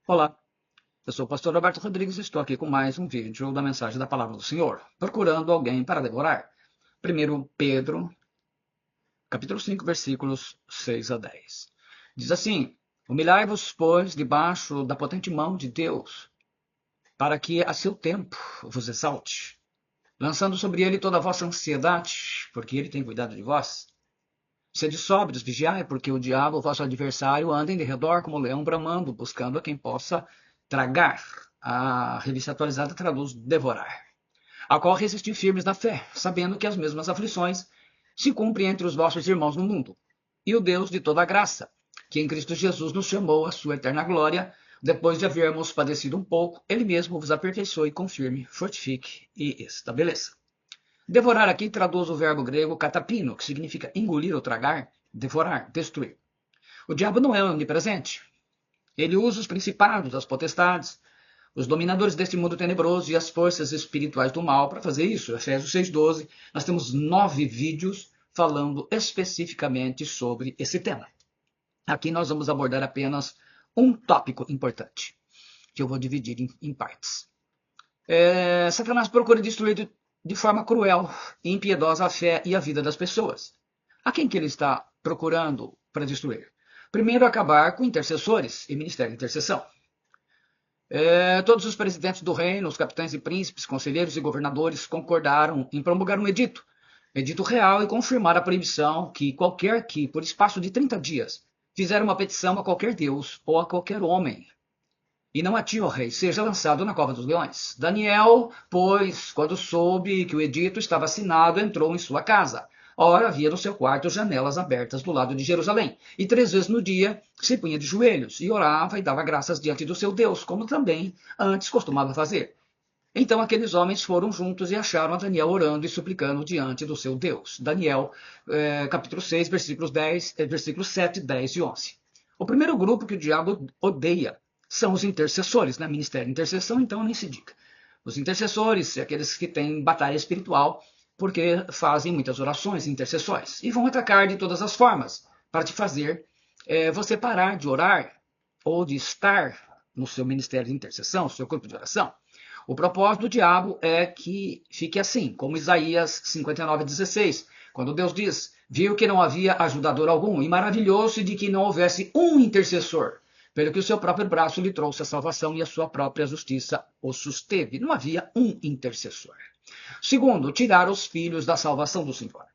Olá, eu sou o pastor Roberto Rodrigues e estou aqui com mais um vídeo da mensagem da Palavra do Senhor, procurando alguém para devorar. 1 Pedro, capítulo 5, versículos 6 a 10. Diz assim: Humilhai-vos, pois, debaixo da potente mão de Deus, para que a seu tempo vos exalte, lançando sobre ele toda a vossa ansiedade, porque ele tem cuidado de vós. Sede sóbrios, vigiai, porque o diabo, vosso adversário, anda em derredor como leão bramando, buscando a quem possa tragar. A revista atualizada traduz devorar. A qual resistir firmes na fé, sabendo que as mesmas aflições se cumprem entre os vossos irmãos no mundo. E o Deus de toda a graça, que em Cristo Jesus nos chamou à sua eterna glória, depois de havermos padecido um pouco, ele mesmo vos aperfeiçoe, confirme, fortifique e estabeleça. Devorar aqui traduz o verbo grego katapino, que significa engolir ou tragar, devorar, destruir. O diabo não é onipresente. Ele usa os principados, as potestades, os dominadores deste mundo tenebroso e as forças espirituais do mal para fazer isso. Efésios 6,12, nós temos 9 vídeos falando especificamente sobre esse tema. Aqui nós vamos abordar apenas um tópico importante, que eu vou dividir em partes. Satanás procura destruir de forma cruel e impiedosa a fé e a vida das pessoas. A quem que ele está procurando para destruir? Primeiro, acabar com intercessores e ministério de intercessão. Todos os presidentes do reino, os capitães e príncipes, conselheiros e governadores concordaram em promulgar um edito real, e confirmar a proibição que qualquer que, por espaço de 30 dias, fizer uma petição a qualquer deus ou a qualquer homem, e não a ti, ó rei, seja lançado na cova dos leões. Daniel, pois, quando soube que o edito estava assinado, entrou em sua casa. Ora, havia no seu quarto janelas abertas do lado de Jerusalém, e 3 vezes no dia se punha de joelhos, e orava e dava graças diante do seu Deus, como também antes costumava fazer. Então aqueles homens foram juntos e acharam a Daniel orando e suplicando diante do seu Deus. Daniel, capítulo 6, versículos 7, 10 e 11. O primeiro grupo que o diabo odeia são os intercessores, né? Ministério de intercessão, então nem se diga. Os intercessores, aqueles que têm batalha espiritual, porque fazem muitas orações e intercessões, e vão atacar de todas as formas, para te fazer você parar de orar, ou de estar no seu ministério de intercessão, no seu grupo de oração. O propósito do diabo é que fique assim, como Isaías 59:16, quando Deus diz: viu que não havia ajudador algum, e maravilhou-se de que não houvesse um intercessor, pelo que o seu próprio braço lhe trouxe a salvação e a sua própria justiça o susteve. Não havia um intercessor. Segundo, tirar os filhos da salvação do Senhor.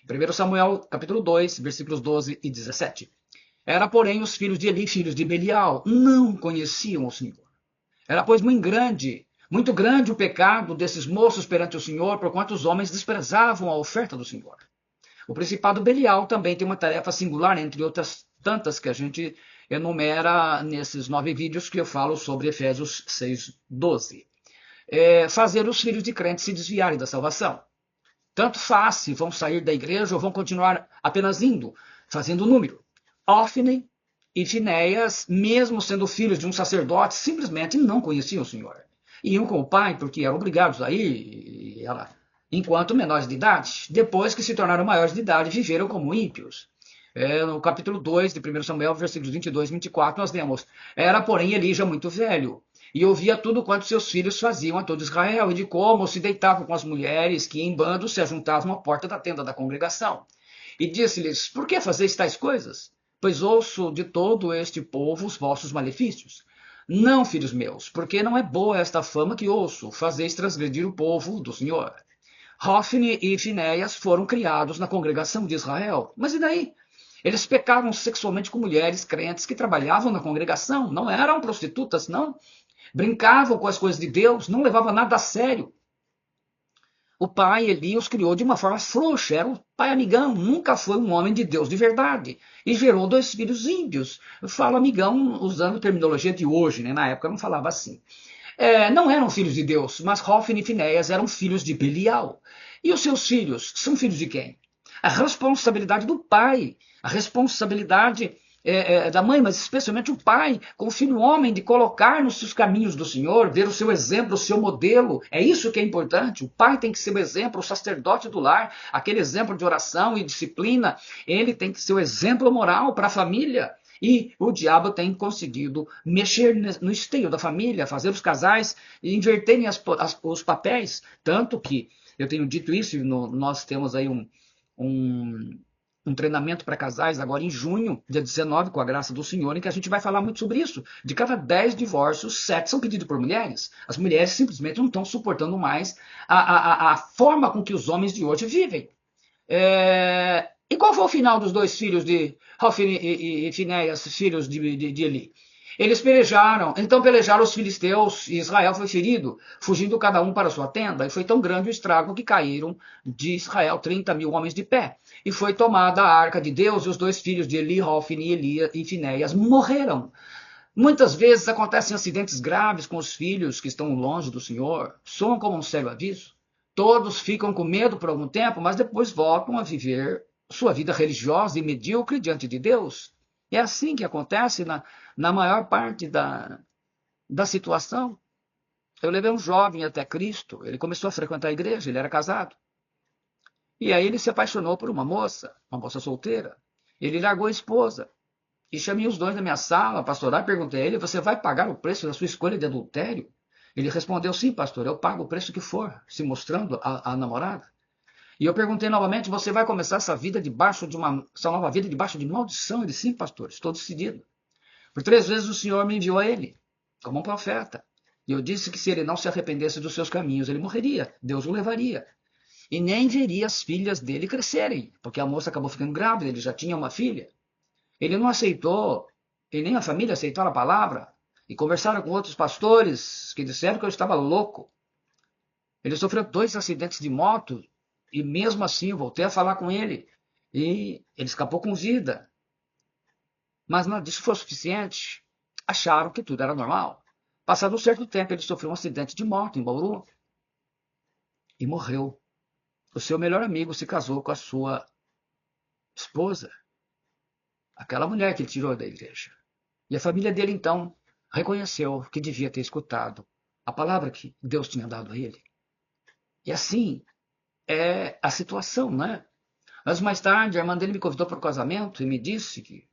1 Samuel, capítulo 2, versículos 12 e 17. Era, porém, os filhos de Eli, filhos de Belial, não conheciam o Senhor. Era, pois, muito grande o pecado desses moços perante o Senhor, porquanto os homens desprezavam a oferta do Senhor. O principado Belial também tem uma tarefa singular, entre outras tantas que a gente enumera nesses 9 vídeos que eu falo sobre Efésios 6:12. Fazer os filhos de crentes se desviarem da salvação. Tanto faz se vão sair da igreja ou vão continuar apenas indo, fazendo número. Hófine e Finéias, mesmo sendo filhos de um sacerdote, simplesmente não conheciam o Senhor. Iam com o pai porque eram obrigados a ir, enquanto menores de idade. Depois que se tornaram maiores de idade, viveram como ímpios. No capítulo 2 de 1 Samuel, versículos 22 e 24, nós lemos: Era, porém, Eli já muito velho, e ouvia tudo quanto seus filhos faziam a todo Israel, e de como se deitavam com as mulheres que em bando se ajuntavam à porta da tenda da congregação. E disse-lhes: Por que fazeis tais coisas? Pois ouço de todo este povo os vossos malefícios. Não, filhos meus, porque não é boa esta fama que ouço, fazeis transgredir o povo do Senhor. Hófine e Finéias foram criados na congregação de Israel. Mas e daí? Eles pecavam sexualmente com mulheres crentes que trabalhavam na congregação, não eram prostitutas, não. Brincavam com as coisas de Deus, não levavam nada a sério. O pai Eli os criou de uma forma frouxa, era um pai amigão, nunca foi um homem de Deus de verdade. E gerou 2 filhos ímpios. Eu falo amigão usando a terminologia de hoje, né? Na época eu não falava assim. Não eram filhos de Deus, mas Hófine e Finéias eram filhos de Belial. E os seus filhos são filhos de quem? A responsabilidade do pai, a responsabilidade da mãe, mas especialmente o pai, com o filho homem, de colocar nos seus caminhos do Senhor, ver o seu exemplo, o seu modelo. É isso que é importante. O pai tem que ser o exemplo, o sacerdote do lar, aquele exemplo de oração e disciplina. Ele tem que ser o exemplo moral para a família. E o diabo tem conseguido mexer no esteio da família, fazer os casais inverterem os papéis. Tanto que, eu tenho dito isso, nós temos aí um, um treinamento para casais agora em junho, dia 19, com a graça do Senhor, em que a gente vai falar muito sobre isso. De cada 10 divórcios, 7 são pedidos por mulheres. As mulheres simplesmente não estão suportando mais a forma com que os homens de hoje vivem. E qual foi o final dos dois filhos de Hofni e Finéias, filhos de Eli? Eles pelejaram, então pelejaram os filisteus e Israel foi ferido, fugindo cada um para sua tenda. E foi tão grande o estrago que caíram de Israel 30.000 homens de pé. E foi tomada a arca de Deus e os dois filhos de Eli, Hofni e Finéias, morreram. Muitas vezes acontecem acidentes graves com os filhos que estão longe do Senhor, soam como um sério aviso. Todos ficam com medo por algum tempo, mas depois voltam a viver sua vida religiosa e medíocre diante de Deus. É assim que acontece na maior parte da situação. Eu levei um jovem até Cristo, ele começou a frequentar a igreja, ele era casado. E aí ele se apaixonou por uma moça solteira. Ele largou a esposa. E chamei os dois na minha sala, pastoral, e perguntei a ele: você vai pagar o preço da sua escolha de adultério? Ele respondeu: sim, pastor, eu pago o preço que for, se mostrando a namorada. E eu perguntei novamente: você vai começar essa nova vida debaixo de maldição? Ele: sim, pastor, estou decidido. Por 3 vezes o Senhor me enviou a ele, como um profeta. E eu disse que se ele não se arrependesse dos seus caminhos, ele morreria, Deus o levaria. E nem veria as filhas dele crescerem, porque a moça acabou ficando grávida, ele já tinha uma filha. Ele não aceitou, e nem a família aceitaram a palavra, e conversaram com outros pastores que disseram que eu estava louco. Ele sofreu 2 acidentes de moto, e mesmo assim eu voltei a falar com ele, e ele escapou com vida. Mas nada disso foi suficiente. Acharam que tudo era normal. Passado um certo tempo, ele sofreu um acidente de moto em Bauru e morreu. O seu melhor amigo se casou com a sua esposa, aquela mulher que ele tirou da igreja. E a família dele, então, reconheceu que devia ter escutado a palavra que Deus tinha dado a ele. E assim é a situação, né? Mas mais tarde, a irmã dele me convidou para o casamento e me disse que,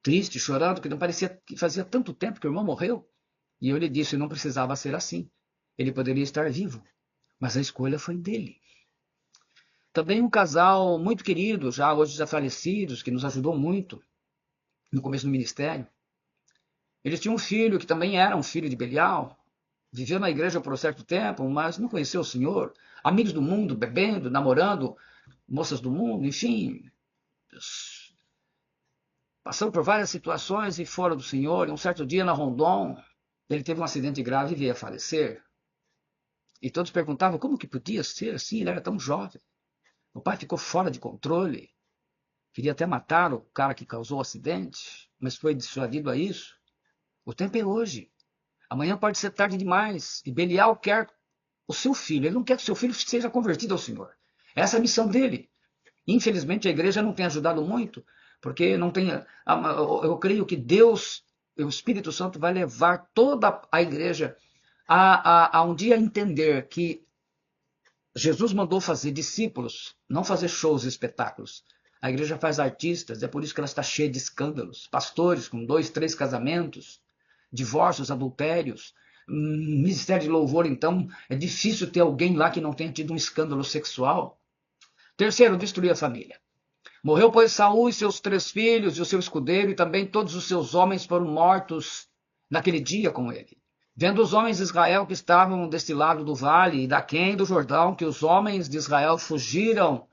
triste, chorando, que não parecia que fazia tanto tempo que o irmão morreu. E eu lhe disse que não precisava ser assim. Ele poderia estar vivo, mas a escolha foi dele. Também um casal muito querido, já hoje já falecidos, que nos ajudou muito no começo do ministério. Eles tinham um filho que também era um filho de Belial, viveu na igreja por um certo tempo, mas não conheceu o Senhor. Amigos do mundo, bebendo, namorando, moças do mundo, enfim, passando por várias situações e fora do Senhor. E um certo dia na Rondon, ele teve um acidente grave e veio a falecer. E todos perguntavam como que podia ser assim, ele era tão jovem. O pai ficou fora de controle, queria até matar o cara que causou o acidente, mas foi dissuadido a isso. O tempo é hoje. Amanhã pode ser tarde demais. E Belial quer o seu filho. Ele não quer que o seu filho seja convertido ao Senhor. Essa é a missão dele. Infelizmente, a igreja não tem ajudado muito, porque não tem. Eu creio que Deus, o Espírito Santo, vai levar toda a igreja a um dia entender que Jesus mandou fazer discípulos, não fazer shows e espetáculos. A igreja faz artistas, é por isso que ela está cheia de escândalos. Pastores com 2, 3 casamentos, divórcios, adultérios, ministério de louvor. Então é difícil ter alguém lá que não tenha tido um escândalo sexual. Terceiro, destruir a família. Morreu, pois, Saul e seus 3 filhos e o seu escudeiro, e também todos os seus homens foram mortos naquele dia com ele. Vendo os homens de Israel que estavam deste lado do vale e daquém do Jordão, que os homens de Israel fugiram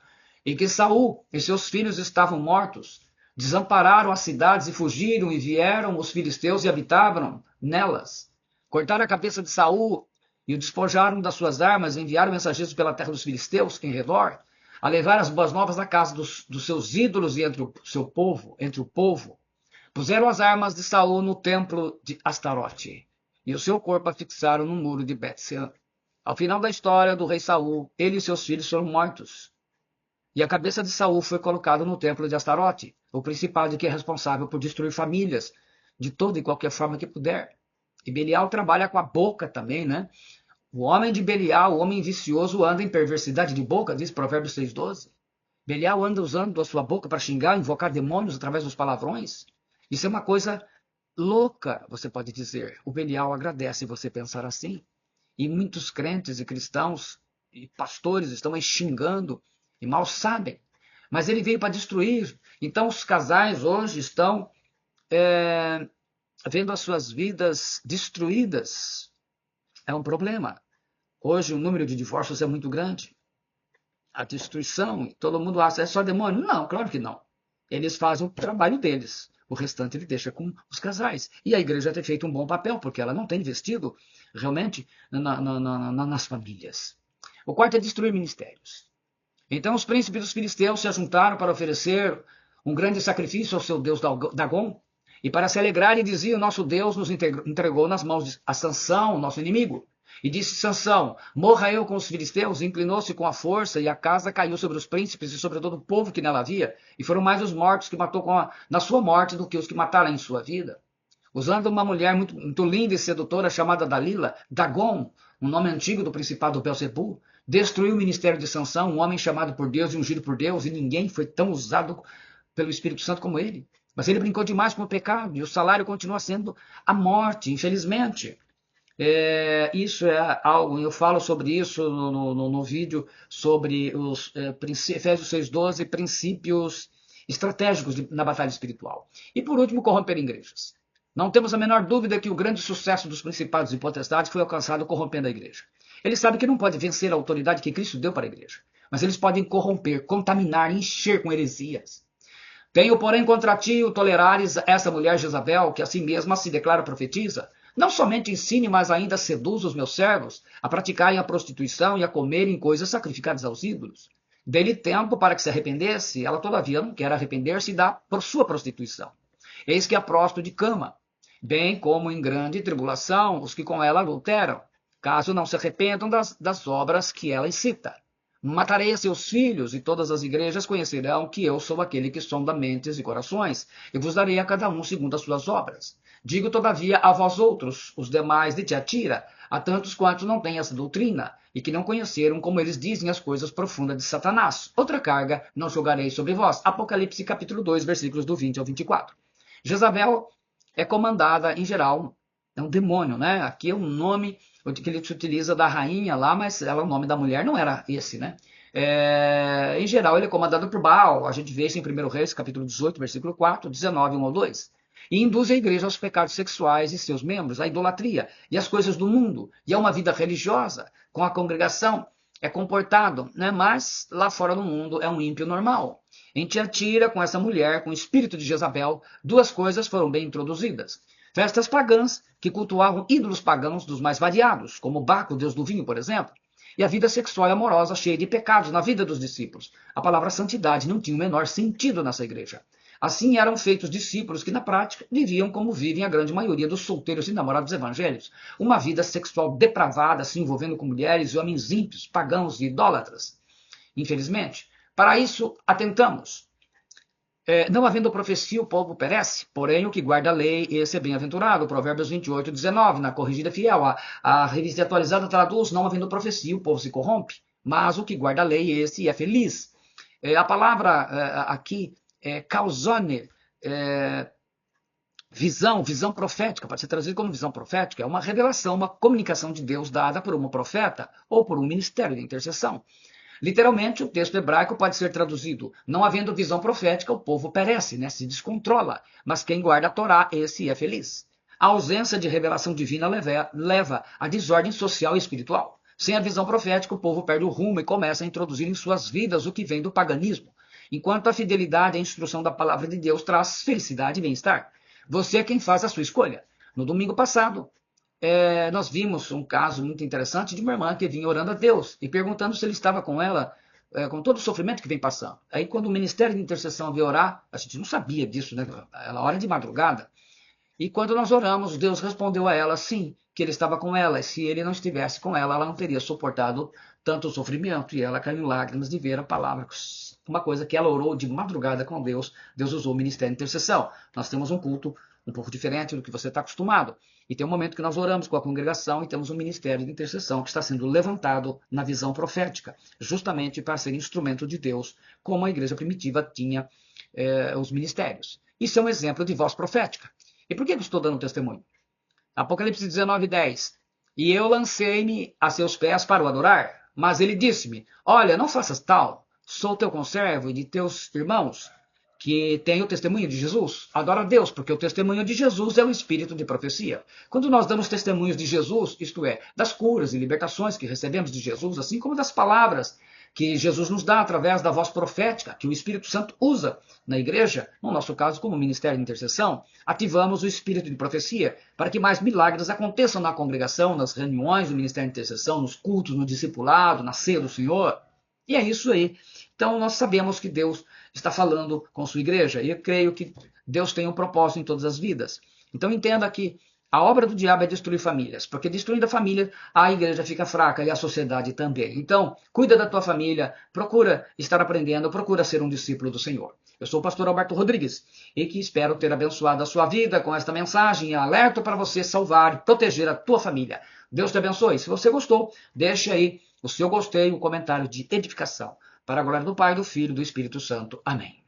e que Saul e seus filhos estavam mortos, desampararam as cidades e fugiram, e vieram os filisteus e habitavam nelas. Cortaram a cabeça de Saul e o despojaram das suas armas, e enviaram mensageiros pela terra dos filisteus em redor, a levar as boas novas da casa dos seus ídolos e entre o povo. Puseram as armas de Saul no templo de Astarote, e o seu corpo afixaram no muro de Bet-sean. Ao final da história do rei Saul, ele e seus filhos foram mortos. E a cabeça de Saul foi colocada no templo de Astarote, o principado que é responsável por destruir famílias de toda e qualquer forma que puder. E Belial trabalha com a boca também, né? O homem de Belial, o homem vicioso, anda em perversidade de boca, diz Provérbios 6,12. Belial anda usando a sua boca para xingar, invocar demônios através dos palavrões. Isso é uma coisa louca, você pode dizer. O Belial agradece você pensar assim. E muitos crentes e cristãos e pastores estão aí xingando e mal sabem. Mas ele veio para destruir. Então os casais hoje estão vendo as suas vidas destruídas. É um problema. Hoje o número de divórcios é muito grande. A destruição, todo mundo acha, é só demônio? Não, claro que não. Eles fazem o trabalho deles. O restante ele deixa com os casais. E a igreja tem feito um bom papel, porque ela não tem investido realmente nas famílias. O quarto é destruir ministérios. Então os príncipes dos filisteus se ajuntaram para oferecer um grande sacrifício ao seu deus Dagon, e para se alegrar, e dizia: o nosso Deus nos entregou nas mãos de Sansão, nosso inimigo. E disse Sansão: morra eu com os filisteus. Inclinou-se com a força, e a casa caiu sobre os príncipes e sobre todo o povo que nela havia. E foram mais os mortos que matou na sua morte do que os que mataram em sua vida. Usando uma mulher muito linda e sedutora chamada Dalila, Dagon, um nome antigo do principado do Belzebu, destruiu o ministério de Sansão, um homem chamado por Deus e ungido por Deus, e ninguém foi tão usado pelo Espírito Santo como ele. Mas ele brincou demais com o pecado, e o salário continua sendo a morte, infelizmente. Isso é algo, eu falo sobre isso no vídeo sobre os Efésios 6,12, princípios estratégicos na batalha espiritual. E por último, corromper igrejas. Não temos a menor dúvida que o grande sucesso dos principados e potestades foi alcançado corrompendo a igreja. Eles sabem que não pode vencer a autoridade que Cristo deu para a igreja, mas eles podem corromper, contaminar, encher com heresias. Tenho, porém, contra ti o tolerares essa mulher Jezabel, que assim mesma se declara profetiza. Não somente ensine, mas ainda seduz os meus servos a praticarem a prostituição e a comerem coisas sacrificadas aos ídolos. Dê-lhe tempo para que se arrependesse, ela todavia não quer arrepender-se da sua prostituição. Eis que a prosto de cama, bem como em grande tribulação os que com ela adulteram, caso não se arrependam das obras que ela incita. Matarei a seus filhos, e todas as igrejas conhecerão que eu sou aquele que sonda mentes e corações, e vos darei a cada um segundo as suas obras. Digo, todavia, a vós outros, os demais de Tiatira, a tantos quantos não têm essa doutrina, e que não conheceram, como eles dizem, as coisas profundas de Satanás. Outra carga não jogarei sobre vós. Apocalipse capítulo 2, versículos do 20 ao 24. Jezabel é comandada, em geral, é um demônio, né? Aqui é um nome que ele se utiliza da rainha lá, mas ela, o nome da mulher não era esse, né? Em geral, ele é comandado por Baal. A gente vê isso em 1 Reis, capítulo 18, versículo 4, 19, 1 ao 2. E induz a igreja aos pecados sexuais e seus membros, à idolatria e às coisas do mundo, e a uma vida religiosa, com a congregação. É comportado, né? Mas lá fora no mundo é um ímpio normal. Em Tiatira, com essa mulher, com o espírito de Jezabel, duas coisas foram bem introduzidas. Festas pagãs, que cultuavam ídolos pagãos dos mais variados, como Baco, deus do vinho, por exemplo, e a vida sexual e amorosa cheia de pecados na vida dos discípulos. A palavra santidade não tinha o menor sentido nessa igreja. Assim eram feitos discípulos que, na prática, viviam como vivem a grande maioria dos solteiros e namorados evangélicos. Uma vida sexual depravada, se envolvendo com mulheres e homens ímpios, pagãos e idólatras. Infelizmente, para isso atentamos. Não havendo profecia, o povo perece, porém o que guarda a lei, esse é bem-aventurado. Provérbios 28, 19, na corrigida fiel. A revista atualizada traduz: não havendo profecia, o povo se corrompe, mas o que guarda a lei, esse é feliz. A palavra aqui é causone, visão profética, pode ser traduzido como visão profética, é uma revelação, uma comunicação de Deus dada por um profeta ou por um ministério de intercessão. Literalmente, o texto hebraico pode ser traduzido: não havendo visão profética, o povo perece, né? Se descontrola, mas quem guarda a Torá, esse é feliz. A ausência de revelação divina leva à desordem social e espiritual. Sem a visão profética, o povo perde o rumo e começa a introduzir em suas vidas o que vem do paganismo, enquanto a fidelidade à instrução da palavra de Deus traz felicidade e bem-estar. Você é quem faz a sua escolha. No domingo passado, nós vimos um caso muito interessante de uma irmã que vinha orando a Deus e perguntando se ele estava com ela, com todo o sofrimento que vem passando. Aí quando o ministério de intercessão veio orar, a gente não sabia disso, né? Ela ora de madrugada. E quando nós oramos, Deus respondeu a ela sim, que ele estava com ela. E se ele não estivesse com ela, ela não teria suportado tanto o sofrimento. E ela caiu em lágrimas de ver a palavra. Uma coisa que ela orou de madrugada com Deus. Deus usou o ministério de intercessão. Nós temos um culto um pouco diferente do que você está acostumado. E tem um momento que nós oramos com a congregação e temos um ministério de intercessão que está sendo levantado na visão profética, justamente para ser instrumento de Deus, como a igreja primitiva tinha os ministérios. Isso é um exemplo de voz profética. E por que eu estou dando testemunho? Apocalipse 19:10. E eu lancei-me a seus pés para o adorar, mas ele disse-me, olha, não faças tal, sou teu conservo e de teus irmãos, que têm o testemunho de Jesus. Adora a Deus, porque o testemunho de Jesus é o espírito de profecia. Quando nós damos testemunhos de Jesus, isto é, das curas e libertações que recebemos de Jesus, assim como das palavras que Jesus nos dá através da voz profética, que o Espírito Santo usa na igreja, no nosso caso como ministério de intercessão, ativamos o espírito de profecia para que mais milagres aconteçam na congregação, nas reuniões do ministério de intercessão, nos cultos, no discipulado, na ceia do Senhor. E é isso aí. Então nós sabemos que Deus está falando com sua igreja e eu creio que Deus tem um propósito em todas as vidas. Então entenda que a obra do diabo é destruir famílias, porque destruindo a família, a igreja fica fraca e a sociedade também. Então, cuida da tua família, procura estar aprendendo, procura ser um discípulo do Senhor. Eu sou o pastor Alberto Rodrigues e que espero ter abençoado a sua vida com esta mensagem e alerto para você salvar e proteger a tua família. Deus te abençoe. Se você gostou, deixe aí o seu gostei, o comentário de edificação. Para a glória do Pai, do Filho e do Espírito Santo. Amém.